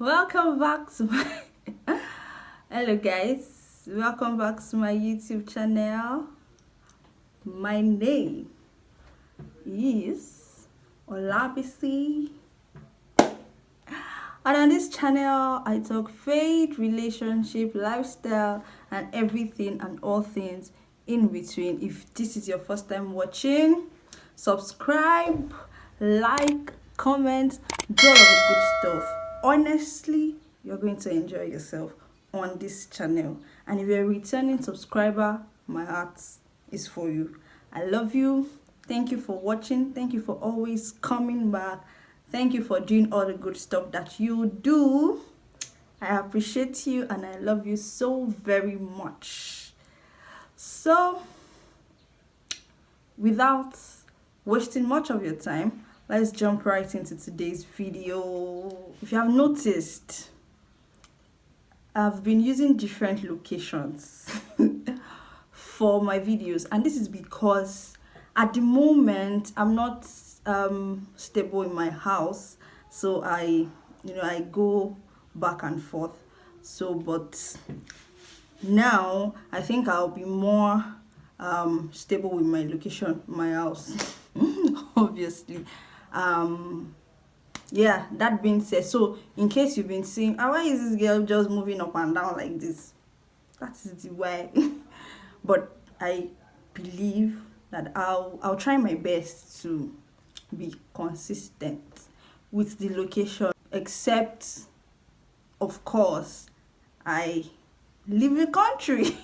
Welcome back to my hello guys, welcome back to my YouTube channel. My name is Olabisi, and on this channel I talk faith, relationship, lifestyle, and everything and all things in between. If this is your first time watching, subscribe, like, comment, do all of the good stuff. Honestly, you're going to enjoy yourself on this channel. And if you're a returning subscriber, my heart is for you. I love you. Thank you for watching. Thank you for always coming back. Thank you for doing all the good stuff that you do. I appreciate you and I love you so very much. So, without wasting much of your time, let's jump right into today's video. If you have noticed, I've been using different locations for my videos, and this is because at the moment I'm not stable in my house, so I go back and forth. So but now I think I'll be more stable with my location, my house. Obviously. Yeah, that being said, so in case you've been seeing, why is this girl just moving up and down like this? That is the why. But I believe that I'll try my best to be consistent with the location, except of course I live in the country.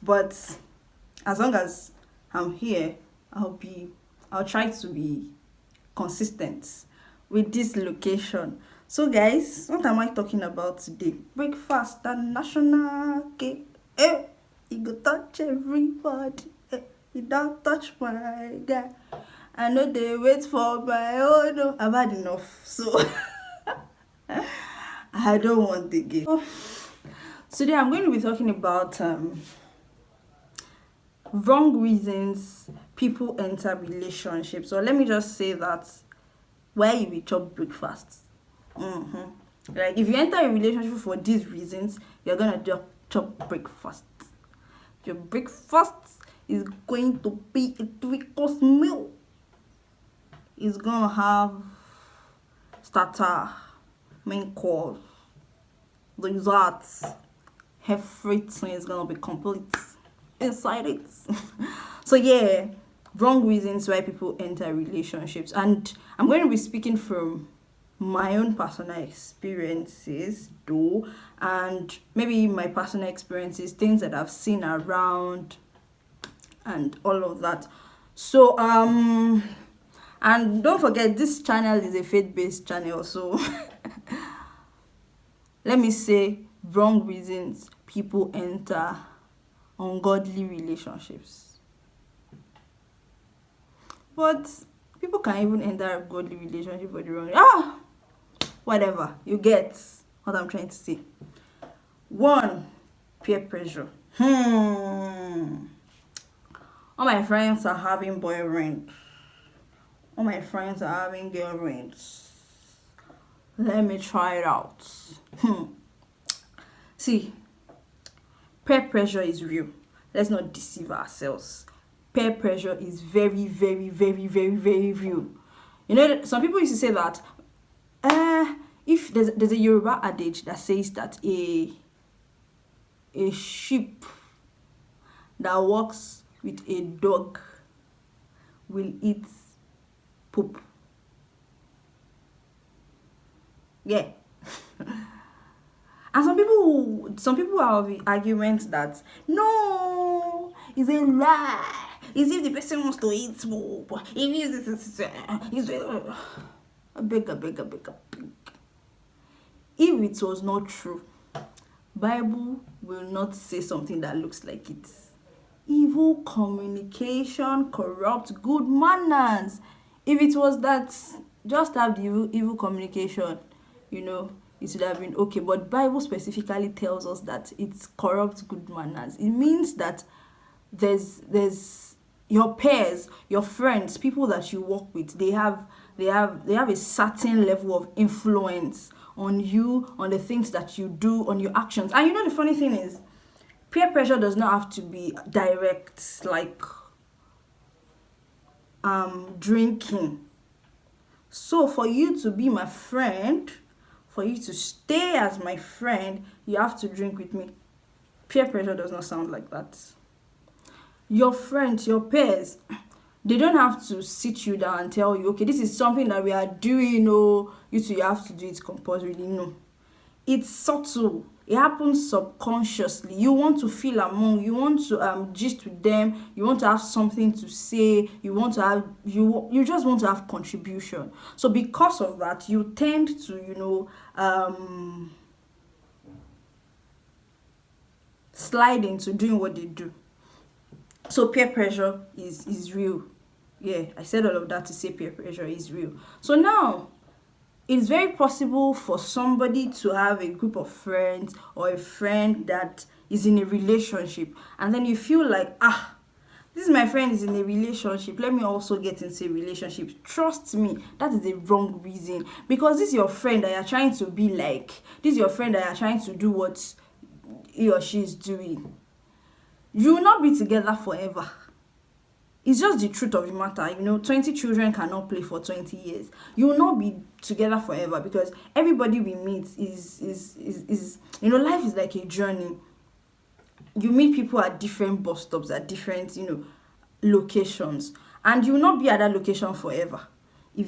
But as long as I'm here, I'll try to be consistent with this location. So guys, what am I talking about today? Breakfast and national cake. You go touch everybody. You don't touch my guy. I know they wait for my own. No, I've had enough. So I don't want the game. Today I'm going to be talking about wrong reasons people enter relationships. So let me just say that where you will chop breakfast. Like if you enter a relationship for these reasons, you're gonna just chop breakfast. Your breakfast is going to be a 3-course meal. It's gonna have starter, main course, desserts. Everything is gonna be complete inside it. So yeah, wrong reasons why people enter relationships, and I'm going to be speaking from my own personal experiences though, and maybe my personal experiences, things that I've seen around and all of that. So and don't forget, this channel is a faith-based channel, so let me say wrong reasons people enter ungodly relationships. But people can even enter a godly relationship for the wrong whatever, you get what I'm trying to say. 1, peer pressure. All my friends are having boyfriends, all my friends are having girlfriends, let me try it out. See, peer pressure is real. Let's not deceive ourselves. Peer pressure is very, very, very, very, very real. You know, some people used to say that if there's a Yoruba adage that says that a sheep that walks with a dog will eat poop. Yeah. And some people are of the argument that no, it's a lie. It's if the person wants to eat poop. I beg. If it was not true, Bible will not say something that looks like it. Evil communication corrupts good manners. If it was that, just have the evil communication, it would have been okay. But Bible specifically tells us that it corrupts good manners. It means that there's your peers, your friends, people that you work with, they have a certain level of influence on you, on the things that you do, on your actions. And the funny thing is, peer pressure does not have to be direct, like drinking. So for you to be my friend, for you to stay as my friend, you have to drink with me. Peer pressure does not sound like that. Your friends, your peers, they don't have to sit you down and tell you, okay, this is something that we are doing, you two, you have to do it compulsorily. No. It's subtle. It happens subconsciously. You want to feel among, you want to gist with them, you want to have something to say, you just want to have contribution. So because of that, you tend to, slide into doing what they do. So peer pressure is real. Yeah, I said all of that to say peer pressure is real. So now, it's very possible for somebody to have a group of friends or a friend that is in a relationship, and then you feel like, this is my friend is in a relationship, let me also get into a relationship. Trust me, that is the wrong reason, because this is your friend that you're trying to be like. This is your friend that you're trying to do what he or she is doing. You will not be together forever. It's just the truth of the matter. 20 children cannot play for 20 years. You will not be together forever, because everybody we meet is life is like a journey. You meet people at different bus stops, at different, locations, and you will not be at that location forever. If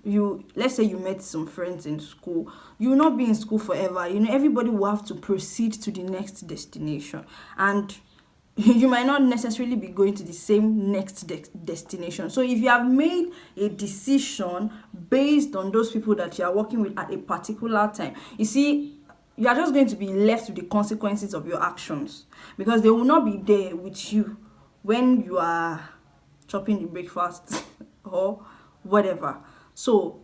you, let's say you met some friends in school, you will not be in school forever. Everybody will have to proceed to the next destination, and you might not necessarily be going to the same next destination. So if you have made a decision based on those people that you are working with at a particular time, you see, you are just going to be left with the consequences of your actions, because they will not be there with you when you are chopping the breakfast or whatever. So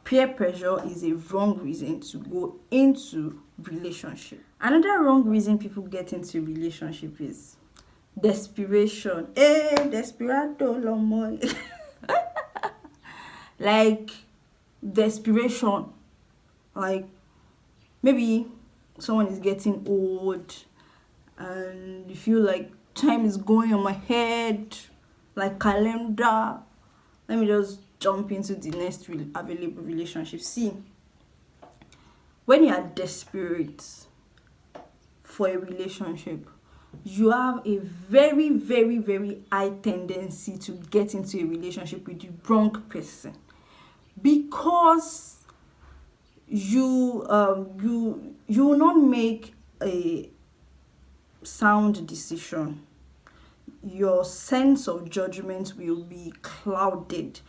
peer pressure is a wrong reason to go into relationship. Another wrong reason people get into relationship is desperation. Desperado lomo. Like desperation. Like maybe someone is getting old and you feel like time is going on my head like calendar. Let me just jump into the next available relationship. See, when you are desperate for a relationship, you have a very, very, very high tendency to get into a relationship with the wrong person, because you will not make a sound decision. Your sense of judgment will be clouded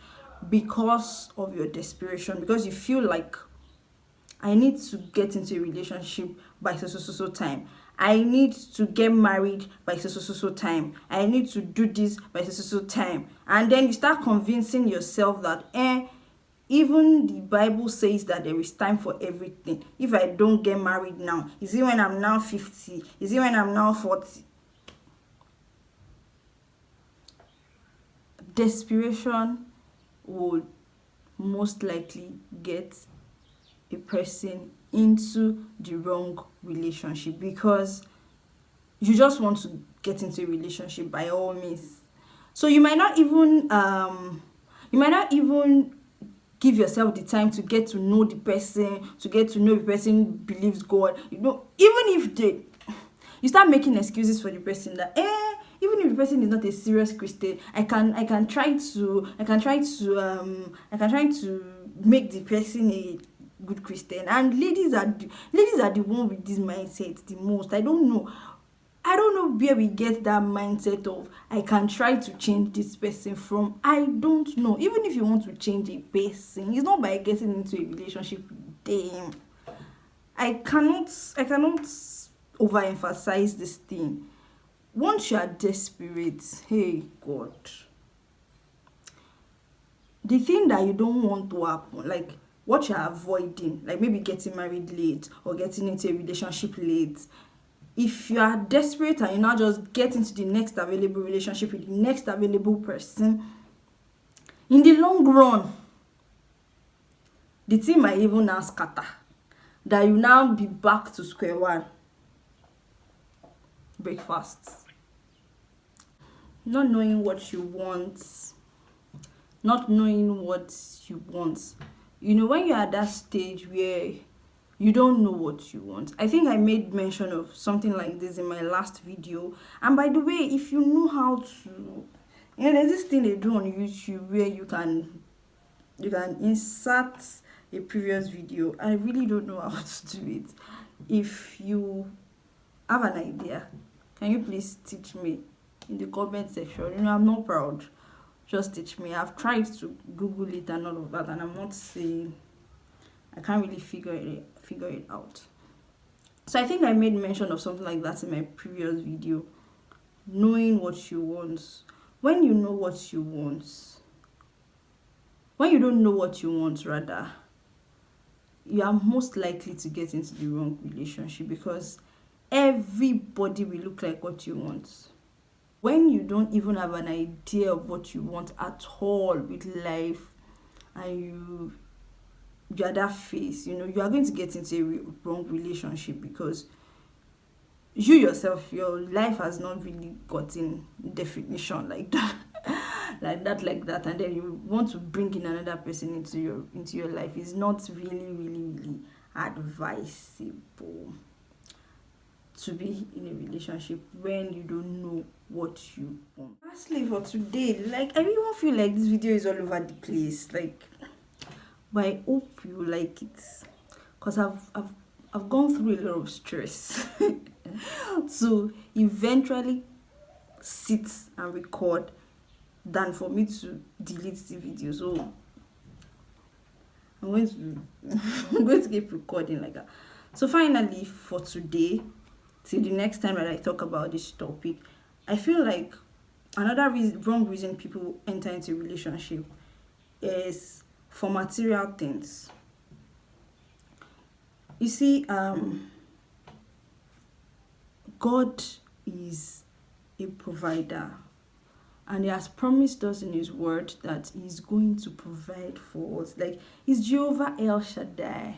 because of your desperation, because you feel like, I need to get into a relationship by so time. I need to get married by so time. I need to do this by so time. And then you start convincing yourself that even the Bible says that there is time for everything. If I don't get married now, is it when I'm now 50? Is it when I'm now 40? Desperation would most likely get a person into the wrong relationship, because you just want to get into a relationship by all means. So you might not even give yourself the time to get to know the person, to get to know if the person believes God. Even if you start making excuses for the person that even if the person is not a serious Christian, I can try to make the person a good Christian. And ladies are the one with this mindset the most. I don't know where we get that mindset of I can try to change this person from. I don't know. Even if you want to change a person, it's not by getting into a relationship with them. I cannot overemphasize this thing. Once you are desperate, hey God, the thing that you don't want to happen, like what you're avoiding, like maybe getting married late or getting into a relationship late, if you are desperate and you now just get into the next available relationship with the next available person, in the long run, the thing might even now scatter. That you now be back to square one. Breakfast. Not knowing what you want. Not knowing what you want. You know, when you're at that stage where you don't know what you want. I think I made mention of something like this in my last video. And by the way, if you know how to, there's this thing they do on YouTube where you can insert a previous video. I really don't know how to do it. If you have an idea, can you please teach me in the comment section? I'm not proud. Just teach me. I've tried to Google it and all of that, and I'm not saying I can't really figure it out. So I think I made mention of something like that in my previous video. Knowing what you want. When you know what you want, when you don't know what you want, rather, you are most likely to get into the wrong relationship, because everybody will look like what you want. When you don't even have an idea of what you want at all with life, and you're at that phase, you are going to get into a wrong relationship, because you yourself, your life has not really gotten definition like that. like that, and then you want to bring in another person into your life. Is not really advisable to be in a relationship when you don't know what you want. Lastly, for today, I really feel like this video is all over the place, but I hope you like it, because I've gone through a lot of stress to eventually sit and record than for me to delete the video. So I'm going to keep recording like that. So finally, for today, till the next time that I talk about this topic, I feel like another wrong reason people enter into a relationship is for material things. You see, God is a provider, and He has promised us in His word that He's going to provide for us. He's Jehovah El Shaddai.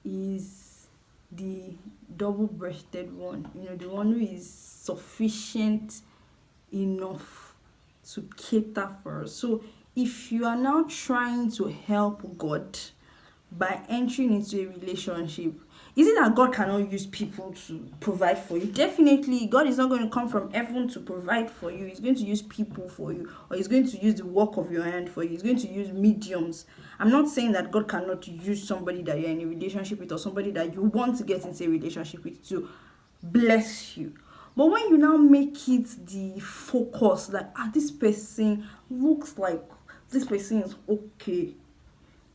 He's the double-breasted one. The one who is sufficient enough to cater for us. So if you are now trying to help God by entering into a relationship, is it that God cannot use people to provide for you? Definitely, God is not going to come from heaven to provide for you. He's going to use people for you, or He's going to use the work of your hand for you. He's going to use mediums. I'm not saying that God cannot use somebody that you're in a relationship with, or somebody that you want to get into a relationship with, to bless you. But when you now make it the focus, this person looks like this person is okay,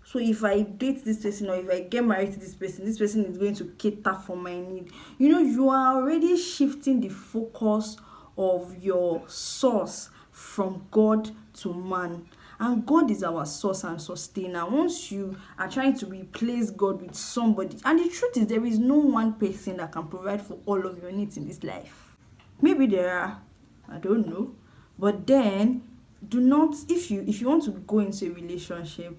so if I date this person, or if I get married to this person is going to cater for my need. You are already shifting the focus of your source from God to man. And God is our source and sustainer. Once you are trying to replace God with somebody, and the truth is, there is no one person that can provide for all of your needs in this life. Maybe there are, I don't know. But then, do not, if you want to go into a relationship,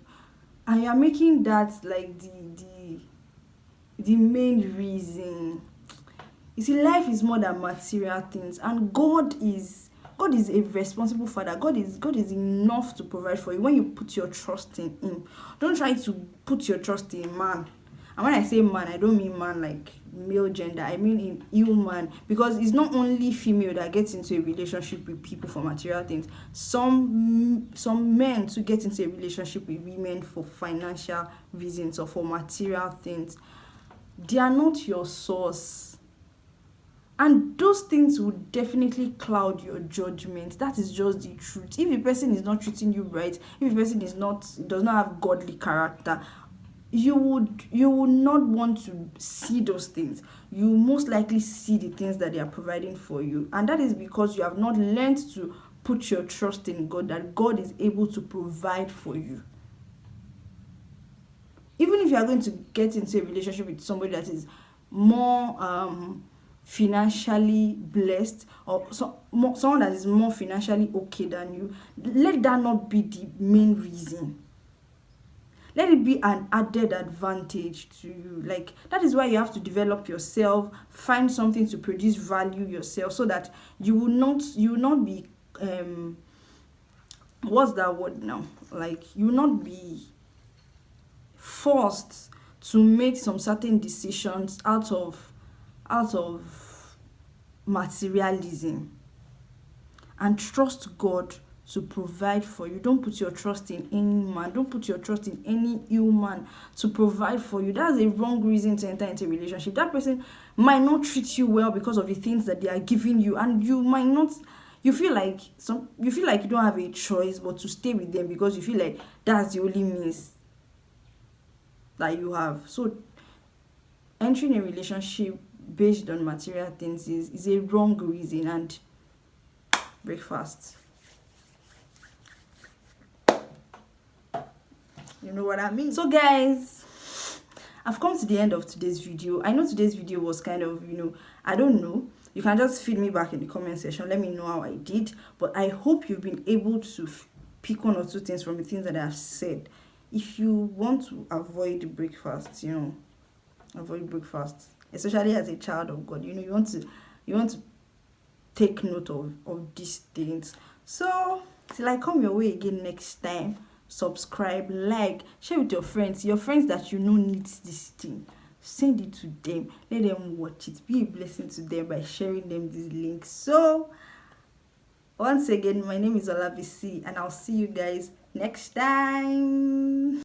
and you're making that the main reason. You see, life is more than material things, and God is a responsible father. God is enough to provide for you when you put your trust in Him. Don't try to put your trust in man. And when I say man, I don't mean man like male gender. I mean in human, because it's not only female that gets into a relationship with people for material things. Some men to get into a relationship with women for financial reasons or for material things. They are not your source. And those things will definitely cloud your judgment. That is just the truth. If a person is not treating you right, if a person does not have godly character, you would not want to see those things. You most likely see the things that they are providing for you. And that is because you have not learned to put your trust in God, that God is able to provide for you. Even if you are going to get into a relationship with somebody that is more financially blessed, or someone that is more financially okay than you, let that not be the main reason. let it be an added advantage to you. Like, that is why you have to develop yourself, find something to produce value yourself, so that you will not be what's that word now, like, you will not be forced to make some certain decisions out of materialism. And trust God to provide for you. Don't put your trust in any man. Don't put your trust in any human to provide for you. That's a wrong reason to enter into a relationship. That person might not treat you well because of the things that they are giving you, and you might not. You feel like you don't have a choice but to stay with them because you feel like that's the only means that you have. So entering a relationship based on material things is a wrong reason. And breakfast, you know what I mean. So guys, I've come to the end of today's video. I know today's video was kind of, I don't know, you can just feed me back in the comment section, let me know how I did. But I hope you've been able to pick one or two things from the things that I've said. If you want to avoid breakfast, avoid breakfast, especially as a child of God, you want to take note of these things. So till I come your way again next time, subscribe, like, share with your friends that needs this thing. Send it to them, let them watch it, be a blessing to them by sharing them these links. So once again, my name is Olavisi, and I'll see you guys next time.